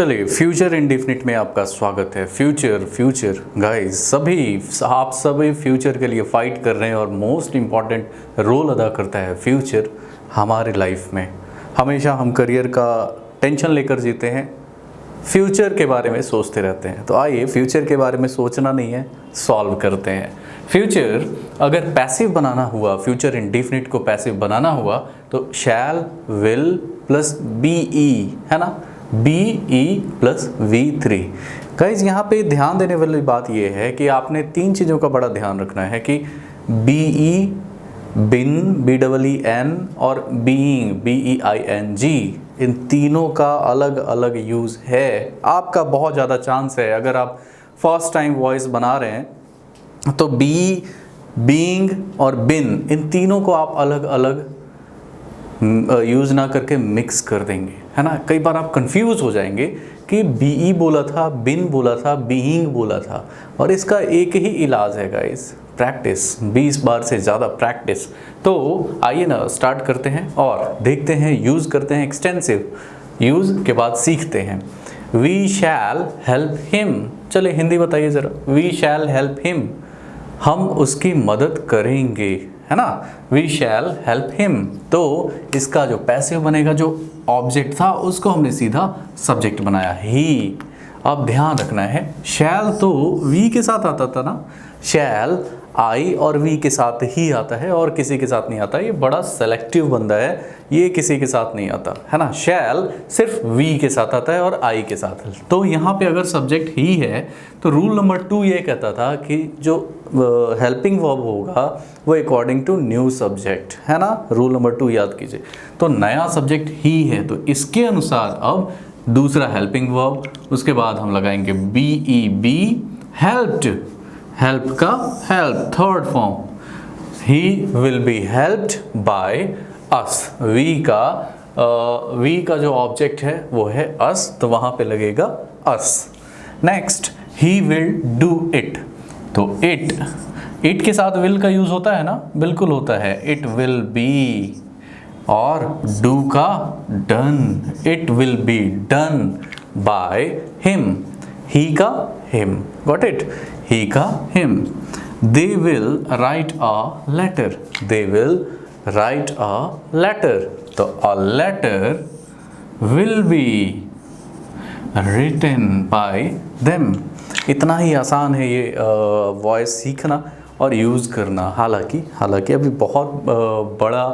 चलिए future indefinite में आपका स्वागत है। फ्यूचर गाइस, आप सभी फ्यूचर के लिए फाइट कर रहे हैं और मोस्ट इम्पॉर्टेंट रोल अदा करता है फ्यूचर हमारे लाइफ में। हमेशा हम करियर का टेंशन लेकर जीते हैं, फ्यूचर के बारे में सोचते रहते हैं। तो आइए फ्यूचर के बारे में सोचना नहीं है, सॉल्व करते हैं। फ्यूचर अगर पैसिव बनाना हुआ, फ्यूचर इंडेफिनिट को पैसिव बनाना हुआ तो शैल, विल प्लस बी ई, है ना, B E plus V3। Guys यहाँ पे ध्यान देने वाली बात यह है कि आपने तीन चीज़ों का बड़ा ध्यान रखना है कि बी ई, बिन, BEEN और बीइंग, BEING, इन तीनों का अलग अलग यूज़ है। आपका बहुत ज़्यादा चांस है, अगर आप फर्स्ट टाइम वॉइस बना रहे हैं तो बी, बीइंग और बिन, इन तीनों को आप अलग अलग यूज़ ना करके मिक्स कर देंगे, है ना। कई बार आप कंफ्यूज हो जाएंगे कि बीई बोला था, बिन बोला था, बीइंग बोला था, और इसका एक ही इलाज है गाइस, प्रैक्टिस। 20 बार से ज़्यादा प्रैक्टिस। तो आइए ना स्टार्ट करते हैं और देखते हैं, यूज़ करते हैं एक्सटेंसिव, यूज़ के बाद सीखते हैं। वी शैल हेल्प हिम, चले हिंदी बताइए ज़रा। वी शैल हेल्प हिम, हम उसकी मदद करेंगे, है ना। वी शैल हेल्प हिम, तो इसका जो पैसिव बनेगा, जो ऑब्जेक्ट था उसको हमने सीधा सब्जेक्ट बनाया, ही। अब ध्यान रखना है, शैल तो वी के साथ आता था ना, शैल आई और वी के साथ ही आता है और किसी के साथ नहीं आता। ये बड़ा सेलेक्टिव बंदा है, ये किसी के साथ नहीं आता, है ना। शैल सिर्फ वी के साथ आता है और आई के साथ। तो यहाँ पे अगर सब्जेक्ट ही है तो रूल नंबर 2 ये कहता था कि जो हेल्पिंग वर्ब होगा वो अकॉर्डिंग टू न्यू सब्जेक्ट, है ना। रूल नंबर 2 याद कीजिए। तो नया सब्जेक्ट ही है तो इसके अनुसार अब दूसरा हेल्पिंग वर्ब, उसके बाद हम लगाएंगे BEB, हेल्प्ड, हेल्प का help third form, he will be helped by us. We का जो ऑब्जेक्ट है वो है अस, तो वहां पे लगेगा us. Next, he will do it, तो इट के साथ विल का यूज होता है ना, बिल्कुल होता है। इट विल बी, और डू का done, it will be done by him, he का हिम, गॉट इट, ही का him. They will write a letter, they will write a letter, तो a letter will be written by them. इतना ही आसान है ये voice सीखना और यूज़ करना। हालांकि अभी बहुत बड़ा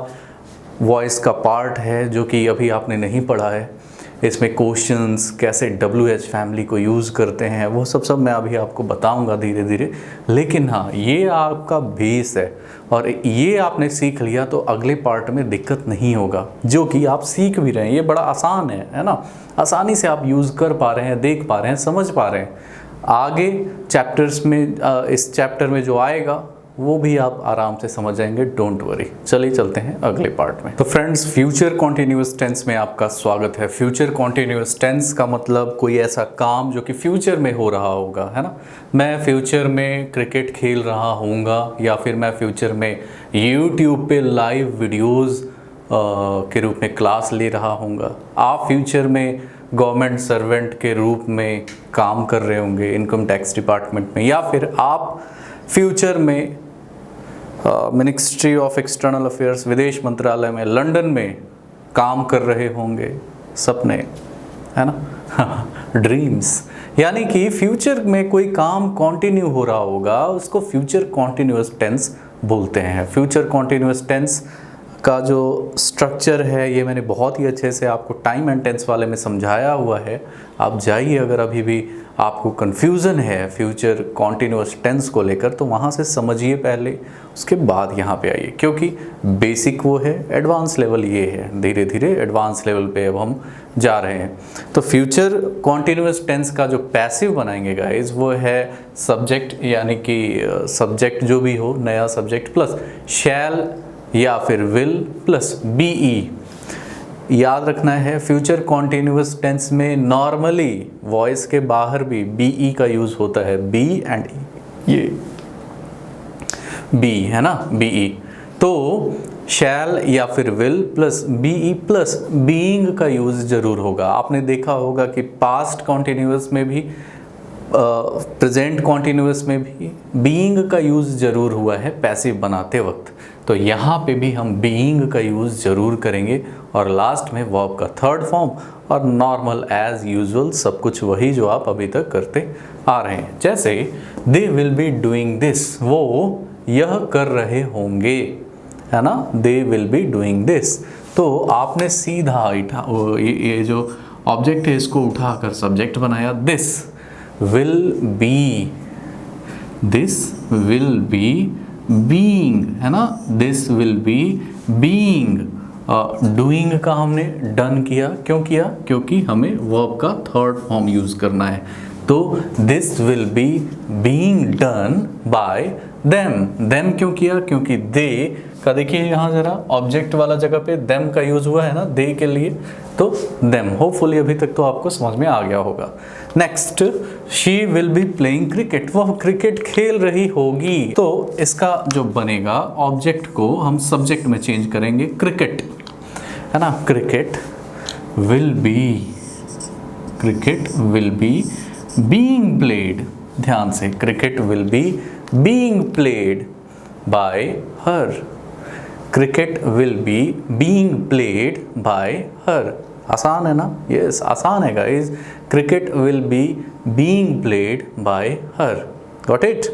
वॉइस का पार्ट है जो कि अभी आपने नहीं पढ़ा है। इसमें क्वेश्चंस कैसे WH फैमिली को यूज़ करते हैं वो सब मैं अभी आपको बताऊंगा धीरे धीरे। लेकिन हाँ, ये आपका बेस है और ये आपने सीख लिया तो अगले पार्ट में दिक्कत नहीं होगा, जो कि आप सीख भी रहे हैं। ये बड़ा आसान है ना, आसानी से आप यूज़ कर पा रहे हैं, देख पा रहे हैं, समझ पा रहे हैं। आगे चैप्टर्स में इस चैप्टर में जो आएगा वो भी आप आराम से समझ जाएंगे, डोंट वरी। चलिए चलते हैं अगले पार्ट में। तो फ्रेंड्स, फ्यूचर कॉन्टिन्यूअस टेंस में आपका स्वागत है। फ्यूचर कॉन्टिन्यूअस टेंस का मतलब कोई ऐसा काम जो कि फ्यूचर में हो रहा होगा, है ना। मैं फ्यूचर में क्रिकेट खेल रहा होऊंगा, या फिर मैं फ्यूचर में यूट्यूब पे लाइव वीडियोज़ के रूप में क्लास ले रहा होऊंगा। आप फ्यूचर में गवर्नमेंट सर्वेंट के रूप में काम कर रहे होंगे इनकम टैक्स डिपार्टमेंट में, या फिर आप फ्यूचर में मिनिस्ट्री ऑफ एक्सटर्नल अफेयर्स, विदेश मंत्रालय में लंदन में काम कर रहे होंगे। सपने, है ना, ड्रीम्स। यानी कि फ्यूचर में कोई काम कंटिन्यू हो रहा होगा, उसको फ्यूचर कॉन्टिन्यूअस टेंस बोलते हैं। फ्यूचर कॉन्टिन्यूअस टेंस का जो स्ट्रक्चर है ये मैंने बहुत ही अच्छे से आपको टाइम एंड टेंस वाले में समझाया हुआ है। आप जाइए, अगर अभी भी आपको कन्फ्यूज़न है फ्यूचर कॉन्टिन्यूअस टेंस को लेकर तो वहाँ से समझिए पहले, उसके बाद यहाँ पे आइए, क्योंकि बेसिक वो है, एडवांस लेवल ये है। धीरे धीरे एडवांस लेवल पे अब हम जा रहे हैं। तो फ्यूचर कॉन्टिन्यूअस टेंस का जो पैसिव बनाएंगे गाइज वो है सब्जेक्ट, यानी कि सब्जेक्ट जो भी हो, नया सब्जेक्ट प्लस शैल या फिर विल प्लस बीई। याद रखना है फ्यूचर कॉन्टिन्यूअस टेंस में नॉर्मली वॉइस के बाहर भी बीई का यूज होता है, बी एंड ई, ये बी है ना, बीई। तो शैल या फिर will plus be plus being का यूज़ ज़रूर होगा। आपने देखा होगा कि पास्ट कॉन्टिन्यूअस में भी प्रेजेंट कॉन्टिन्यूअस में भी बीइंग का यूज़ ज़रूर हुआ है पैसिव बनाते वक्त, तो यहाँ पे भी हम बीइंग का यूज़ ज़रूर करेंगे। और लास्ट में वर्ब का थर्ड फॉर्म और नॉर्मल एज यूजुअल सब कुछ वही जो आप अभी तक करते आ रहे हैं। जैसे they will be doing this, वो यह कर रहे होंगे, है ना, they will be doing this. तो आपने सीधा ये जो ऑब्जेक्ट है इसको उठाकर सब्जेक्ट बनाया, this will be, this will be being, है ना, this will be being. Doing का हमने डन किया, क्यों किया, क्योंकि हमें वर्ब का थर्ड फॉर्म यूज़ करना है। तो this will be being done by them. Them क्यों किया, क्योंकि दे का देखिए यहाँ जरा ऑब्जेक्ट वाला जगह पे देम का यूज़ हुआ है ना दे के लिए, तो देम। होपफुली अभी तक तो आपको समझ में आ गया होगा। Next, she will be playing cricket, वह क्रिकेट खेल रही होगी। तो इसका जो बनेगा ऑब्जेक्ट को हम सब्जेक्ट में चेंज करेंगे, क्रिकेट, है ना, cricket will be being played. ध्यान से, cricket will be being played by her, cricket will be being played by हर। आसान है ना, यस आसान है guys. Cricket will be being played by her, got it.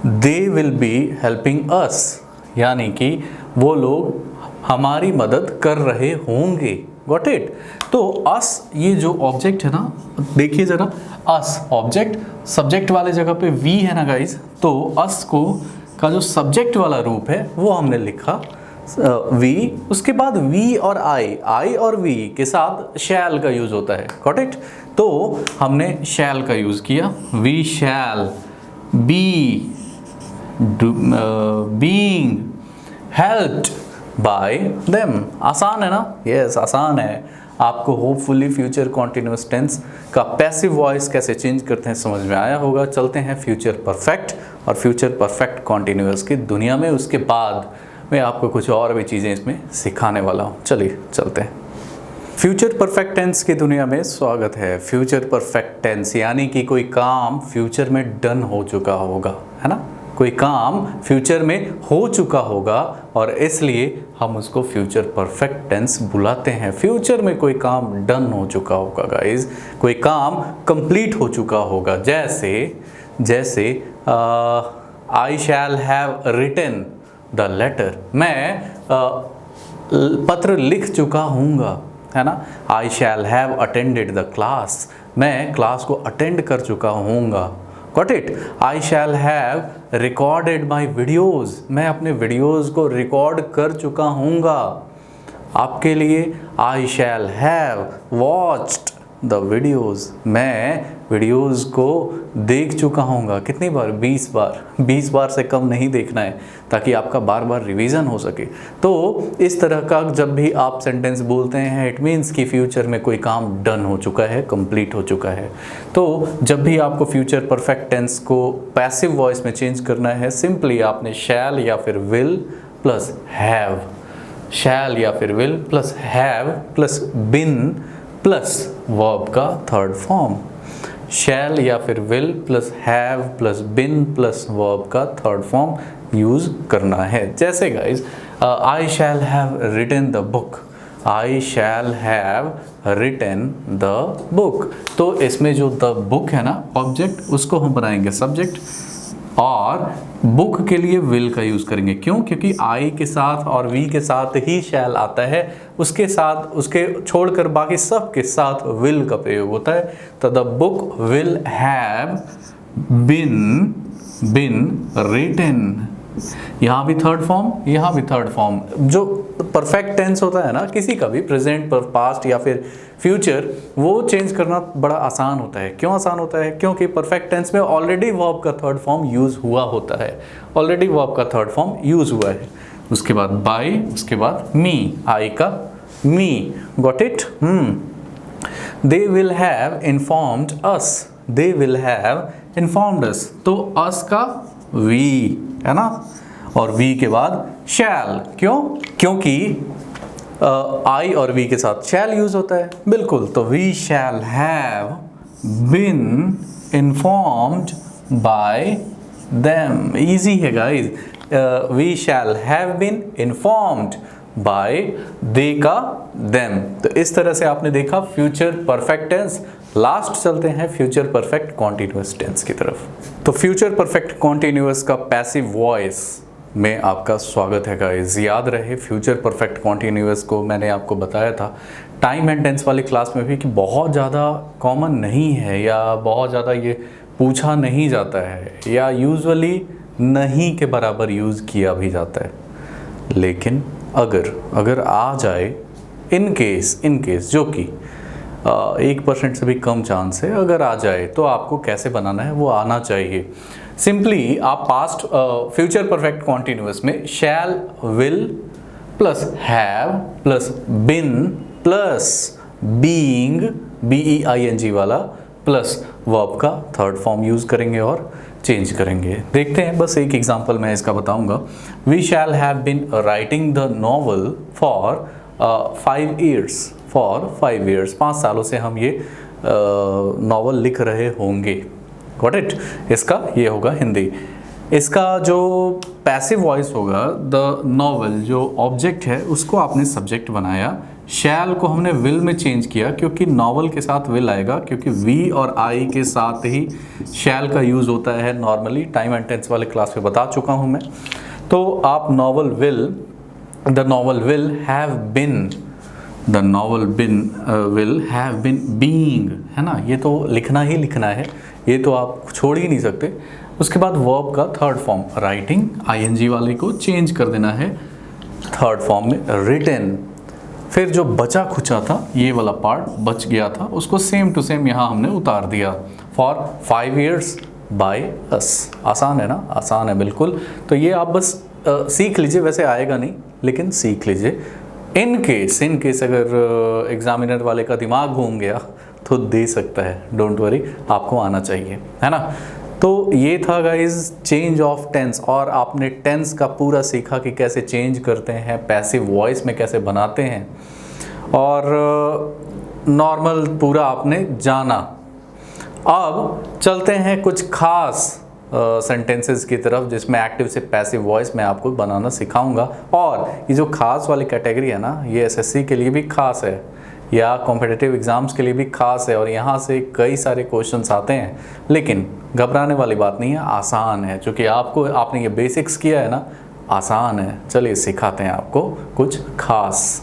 They will be helping us, यानी कि वो लोग हमारी मदद कर रहे होंगे, गॉट इट। तो अस ये जो ऑब्जेक्ट है ना, देखिए जरा, अस ऑब्जेक्ट, सब्जेक्ट वाले जगह पे वी है ना गाइस, तो अस को का जो सब्जेक्ट वाला रूप है वो हमने लिखा वी, उसके बाद वी और आई और वी के साथ शैल का यूज होता है, गॉट इट। तो हमने शैल का यूज किया, we shall be being helped by them. आसान है ना, यस आसान है। आपको होपफुली फ्यूचर कॉन्टिन्यूअस टेंस का पैसिव वॉइस कैसे चेंज करते हैं समझ में आया होगा। चलते हैं फ्यूचर परफेक्ट और फ्यूचर परफेक्ट कॉन्टिन्यूअस की दुनिया में, उसके बाद मैं आपको कुछ और भी चीज़ें इसमें सिखाने वाला हूँ। चलिए चलते हैं। फ्यूचर परफेक्ट टेंस की दुनिया में स्वागत है। फ्यूचर परफेक्ट टेंस यानी कि कोई काम फ्यूचर में डन हो चुका होगा, है ना, कोई काम फ्यूचर में हो चुका होगा और इसलिए हम उसको फ्यूचर परफेक्ट टेंस बुलाते हैं। फ्यूचर में कोई काम डन हो चुका होगा गाइस, कोई काम कंप्लीट हो चुका होगा। जैसे I shall have written the letter, मैं पत्र लिख चुका हूँगा, है ना। I shall have attended the class, मैं क्लास को अटेंड कर चुका हूँगा, got it. I shall have recorded my videos, मैं अपने वीडियोज़ को रिकॉर्ड कर चुका हूँगा। आपके लिए I shall have watched the videos, मैं वीडियोज़ को देख चुका हूँगा। कितनी बार? 20 बार। 20 बार से कम नहीं देखना है ताकि आपका बार बार रिवीजन हो सके। तो इस तरह का जब भी आप सेंटेंस बोलते हैं इट मीन्स कि फ्यूचर में कोई काम डन हो चुका है, कंप्लीट हो चुका है। तो जब भी आपको फ्यूचर परफेक्ट टेंस को पैसिव वॉइस में चेंज करना है, सिंपली आपने शैल या फिर विल प्लस हैव, शैल या फिर will plus have plus been plus verb का थर्ड फॉर्म, शैल या फिर will plus have plus been plus verb का थर्ड फॉर्म यूज करना है। जैसे guys I shall have written the book, I shall have written the book. तो इसमें जो द बुक है ना ऑब्जेक्ट, उसको हम बनाएंगे सब्जेक्ट और बुक के लिए विल का यूज़ करेंगे। क्यों? क्योंकि आई के साथ और वी के साथ ही शैल आता है, उसके साथ, उसके छोड़कर बाकी सब के साथ विल का प्रयोग होता है। तो the book will have been written, यहाँ भी थर्ड फॉर्म, यहाँ भी थर्ड फॉर्म। जो परफेक्ट टेंस होता है ना किसी का भी, प्रेजेंट, पास्ट या फिर फ्यूचर, वो चेंज करना बड़ा आसान होता है। क्यों आसान होता है? क्योंकि परफेक्ट टेंस में ऑलरेडी वर्ब का थर्ड फॉर्म यूज़ हुआ होता है, ऑलरेडी वर्ब का थर्ड फॉर्म यूज़ हुआ है। उसके बाद बाय, उसके बाद मी, आई का me, got it. They will have informed us, they will have informed us, तो अस का वी है ना, और वी के बाद शैल। क्यों? क्योंकि आई और वी के साथ शैल यूज होता है। बिल्कुल, तो we shall have been informed by them. Easy है guys. We shall have been informed by they का देम। तो इस तरह से आपने देखा फ्यूचर परफेक्ट टेंस। लास्ट चलते हैं फ्यूचर परफेक्ट कॉन्टिन्यूअस टेंस की तरफ। तो फ्यूचर परफेक्ट कॉन्टिन्यूअस का पैसिव वॉइस में आपका स्वागत है गाइस। याद रहे फ्यूचर परफेक्ट कॉन्टिन्यूअस को मैंने आपको बताया था टाइम एंड टेंस वाली क्लास में भी कि बहुत ज़्यादा कॉमन नहीं है या बहुत ज़्यादा ये पूछा नहीं जाता है या यूजुअली नहीं के बराबर यूज़ किया भी जाता है। लेकिन अगर आ जाए इन केस जो कि 1% से भी कम चांस है, अगर आ जाए तो आपको कैसे बनाना है वो आना चाहिए। सिंपली आप पास्ट फ्यूचर परफेक्ट कॉन्टिन्यूअस में shall will plus have plus been plus being BEING वाला प्लस वर्ब का थर्ड फॉर्म यूज करेंगे और चेंज करेंगे। देखते हैं, बस एक एग्जांपल मैं इसका बताऊंगा। We shall have been writing the novel for 5 years। For 5 years 5 सालों से हम ये नॉवल लिख रहे होंगे। Got it? इसका ये होगा हिंदी। इसका जो पैसिव वॉइस होगा, द नॉवल जो ऑब्जेक्ट है उसको आपने सब्जेक्ट बनाया, शैल को हमने विल में चेंज किया क्योंकि नॉवल के साथ विल आएगा, क्योंकि वी और आई के साथ ही शैल का यूज़ होता है नॉर्मली। टाइम एंड टेंस वाले क्लास में बता चुका हूँ मैं। तो आप the novel will have bin, the novel will have bin being, है ना। ये तो लिखना ही लिखना है, ये तो आप छोड़ ही नहीं सकते। उसके बाद वर्ब का थर्ड फॉर्म राइटिंग ING वाले को चेंज कर देना है थर्ड फॉर्म में रिटन। फिर जो बचा खुचा था, ये वाला पार्ट बच गया था, उसको सेम टू सेम यहाँ हमने उतार दिया। For 5 years by us. आसान है ना? आसान है बिल्कुल। तो ये आप बस सीख लीजिए, वैसे आएगा नहीं लेकिन सीख लीजिए। इन केस अगर एग्जामिनर वाले का दिमाग घूम गया तो दे सकता है, डोंट वरी, आपको आना चाहिए, है ना। तो ये था गाइज चेंज ऑफ टेंस, और आपने टेंस का पूरा सीखा कि कैसे चेंज करते हैं, पैसिव वॉइस में कैसे बनाते हैं, और नॉर्मल पूरा आपने जाना। अब चलते हैं कुछ खास सेंटेंसेस की तरफ जिसमें एक्टिव से पैसिव वॉइस मैं आपको बनाना सिखाऊंगा। और ये जो खास वाली कैटेगरी है ना, ये SSC के लिए भी खास है या कॉम्पिटिटिव एग्ज़ाम्स के लिए भी खास है, और यहाँ से कई सारे क्वेश्चंस आते हैं। लेकिन घबराने वाली बात नहीं है, आसान है, क्योंकि आपने ये बेसिक्स किया है ना, आसान है। चलिए सिखाते हैं आपको कुछ खास।